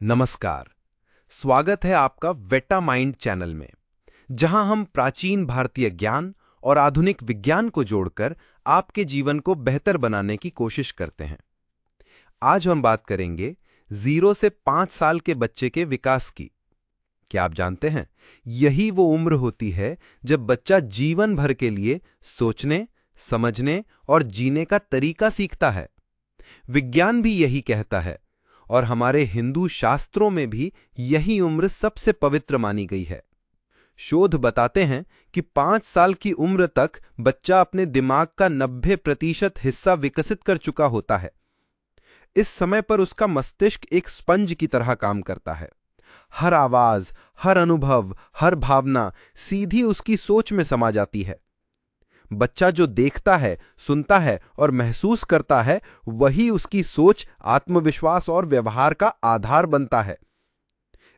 नमस्कार। स्वागत है आपका वेटा माइंड चैनल में, जहां हम प्राचीन भारतीय ज्ञान और आधुनिक विज्ञान को जोड़कर आपके जीवन को बेहतर बनाने की कोशिश करते हैं। आज हम बात करेंगे 0 से 5 साल के बच्चे के विकास की। क्या आप जानते हैं, यही वो उम्र होती है जब बच्चा जीवन भर के लिए सोचने, समझने और जीने का तरीका सीखता है। विज्ञान भी यही कहता है और हमारे हिंदू शास्त्रों में भी यही उम्र सबसे पवित्र मानी गई है। शोध बताते हैं कि 5 साल की उम्र तक बच्चा अपने दिमाग का 90% हिस्सा विकसित कर चुका होता है। इस समय पर उसका मस्तिष्क एक स्पंज की तरह काम करता है। हर आवाज, हर अनुभव, हर भावना सीधी उसकी सोच में समा जाती है। बच्चा जो देखता है, सुनता है और महसूस करता है, वही उसकी सोच, आत्मविश्वास और व्यवहार का आधार बनता है।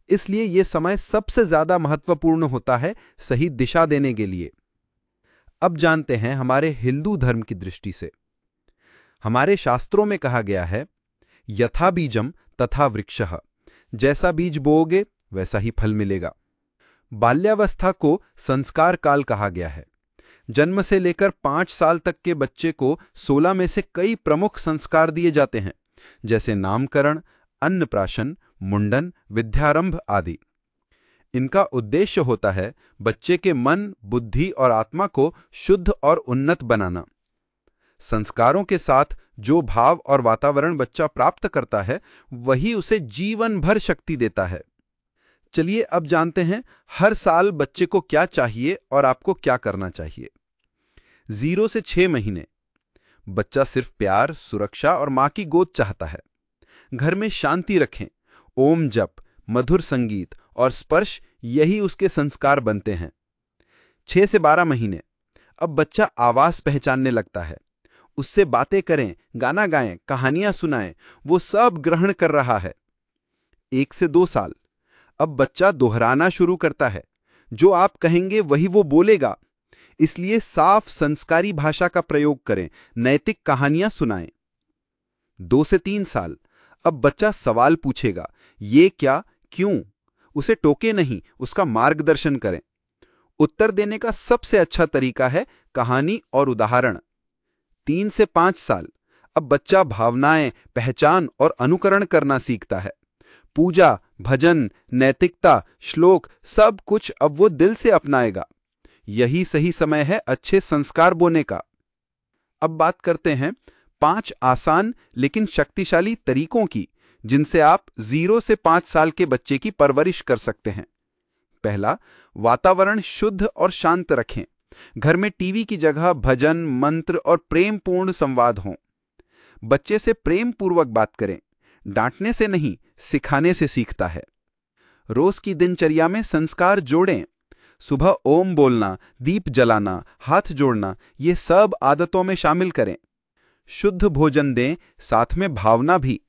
इसलिए यह समय सबसे ज्यादा महत्वपूर्ण होता है सही दिशा देने के लिए। अब जानते हैं हमारे हिंदू धर्म की दृष्टि से। हमारे शास्त्रों में कहा गया है, यथा बीजम तथा वृक्षः, जैसा बीज बोओगे वैसा ही फल मिलेगा। बाल्यावस्था को संस्कार काल कहा गया है। जन्म से लेकर 5 साल तक के बच्चे को 16 में से कई प्रमुख संस्कार दिए जाते हैं, जैसे नामकरण, अन्नप्राशन, मुंडन, विद्यारंभ आदि। इनका उद्देश्य होता है बच्चे के मन, बुद्धि और आत्मा को शुद्ध और उन्नत बनाना। संस्कारों के साथ जो भाव और वातावरण बच्चा प्राप्त करता है, वही उसे जीवन भर शक्ति देता है। चलिए अब जानते हैं हर साल बच्चे को क्या चाहिए और आपको क्या करना चाहिए। 0 से 6 महीने बच्चा सिर्फ प्यार, सुरक्षा और मां की गोद चाहता है। घर में शांति रखें। ओम जप, मधुर संगीत और स्पर्श, यही उसके संस्कार बनते हैं। 6 से 12 महीने अब बच्चा आवाज पहचानने लगता है। उससे बातें करें, गाना गाएं, कहानियां सुनाएं, वो सब ग्रहण कर रहा है। 1 से 2 साल अब बच्चा दोहराना शुरू करता है। जो आप कहेंगे वही वो बोलेगा। इसलिए साफ संस्कारी भाषा का प्रयोग करें, नैतिक कहानियां सुनाएं। 2 से 3 साल अब बच्चा सवाल पूछेगा, ये क्या, क्यों। उसे टोके नहीं, उसका मार्गदर्शन करें। उत्तर देने का सबसे अच्छा तरीका है कहानी और उदाहरण। 3 से 5 साल अब बच्चा भावनाएं, पहचान और अनुकरण करना सीखता है। पूजा, भजन, नैतिकता, श्लोक, सब कुछ अब वो दिल से अपनाएगा। यही सही समय है अच्छे संस्कार बोने का। अब बात करते हैं 5 आसान लेकिन शक्तिशाली तरीकों की, जिनसे आप 0 से 5 साल के बच्चे की परवरिश कर सकते हैं। पहला, वातावरण शुद्ध और शांत रखें। घर में टीवी की जगह भजन, मंत्र और प्रेमपूर्ण संवाद हों। बच्चे से प्रेम पूर्वक बात करें। डांटने से नहीं, सिखाने से सीखता है। रोज की दिनचर्या में संस्कार जोड़ें। सुबह ओम बोलना, दीप जलाना, हाथ जोड़ना, ये सब आदतों में शामिल करें। शुद्ध भोजन दें, साथ में भावना भी।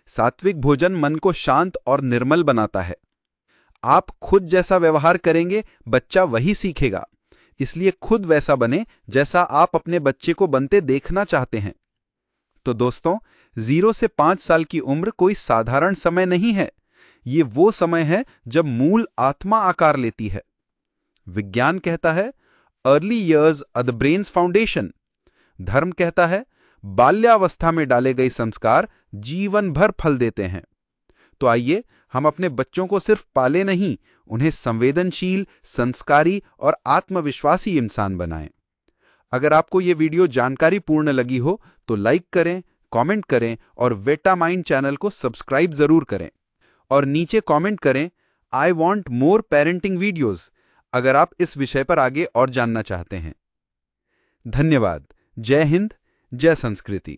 सात्विक भोजन मन को शांत और निर्मल बनाता है। आप खुद जैसा व्यवहार करेंगे, बच्चा वही सीखेगा। इसलिए खुद वैसा बने जैसा आप अपने बच्चे को बनते देखना चाहते हैं। तो दोस्तों, 0 से 5 साल की उम्र कोई साधारण समय नहीं है। ये वो समय है जब मूल आत्मा आकार लेती है। विज्ञान कहता है, early years are the brain's foundation. धर्म कहता है, बाल्यावस्था में डाले गए संस्कार जीवन भर फल देते हैं। तो आइए हम अपने बच्चों को सिर्फ पाले नहीं, उन्हें संवेदनशील, संस्कारी और आत्मविश्वासी इंसान बनाएं। अगर आपको ये वीडियो जानकारीपूर्ण लगी हो तो लाइक करें, कमेंट करें और वेटा माइंड चैनल को सब्सक्राइब जरूर करें। और नीचे कमेंट करें, I want more parenting videos, अगर आप इस विषय पर आगे और जानना चाहते हैं। धन्यवाद। जय हिंद, जय संस्कृति।